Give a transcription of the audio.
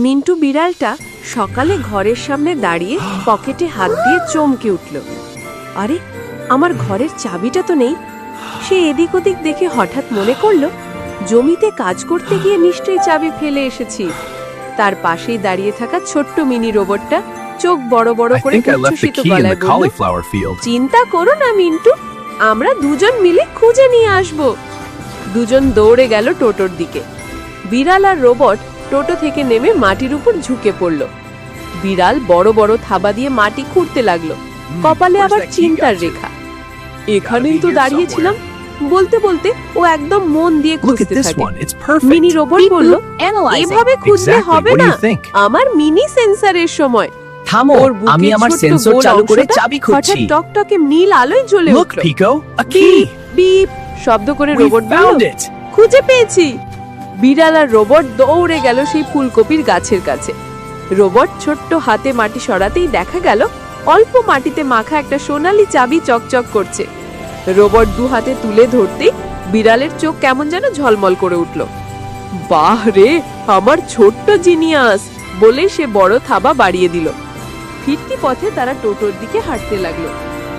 মিন্টু বিড়ালটা সকালে ঘরের সামনে দাঁড়িয়ে পকেটে হাত দিয়ে চমকে উঠল। আরে, আমার ঘরের চাবিটা তো নেই। সে এদিক ওদিক দেখে হঠাৎ মনে করল জমিতে কাজ করতে গিয়ে নিশ্চয়ই চাবি ফেলে এসেছি। তার পাশেই দাঁড়িয়ে থাকা ছোট্ট মিনি রোবটটা চোখ বড় বড় I করে think I left the উচ্ছ্বসিত key in গলায় the বলল, cauliflower field. চিন্তা করো না মিন্টু, আমরা দুজন মিলে খুঁজে নিয়ে আসব। দুজন দৌড়ে গেল টোটোর দিকে। বিড়াল আর রোবট টোটো থেকে নেমে মাটির উপর ঝুঁকে পড়ল। বিড়াল বড় বড় থাবা দিয়ে মাটি খুঁড়তে লাগলো, কপালে আবার চিন্তার রেখা। এখানেই তো দাঁড়িয়েছিলাম বলতে বলতে ও একদম মন দিয়ে Look at খুঁজতে this থাকে। one. It's perfect. Mini robot বলল, এভাবে খুঁজলে Exactly. হবে What do না, you think? আমার মিনি সেন্সরের সময়। থামো, ওর বুকের আমি আমার ছোট্ট সেন্সর গোল চালু করে অংশটা চাবি হঠাৎ খুঁজছি। টকটকে নীল আলোয় জ্বলে Look, উঠল। Pico, a beep key. Beep শব্দ করে We রোবট বলল, found it. খুঁজে পেয়েছি। বিড়াল আর রোবট দৌড়ে গেল সেই ফুলকপির গাছের কাছে। রোবট ছোট্ট হাতে মাটি সরাতেই দেখা গেল অল্প মাটিতে মাখা একটা সোনালী চাবি চকচক করছে। রোবট দু হাতে তুলে ধরতেই বিড়ালের চোখ কেমন যেন ঝলমল করে উঠল। বাহ রে, আমার ছোট্ট জিনিয়াস বলে সে বড় থাবা বাড়িয়ে দিল। ফিরতি পথে তারা টোটোর দিকে হাঁটতে লাগলো।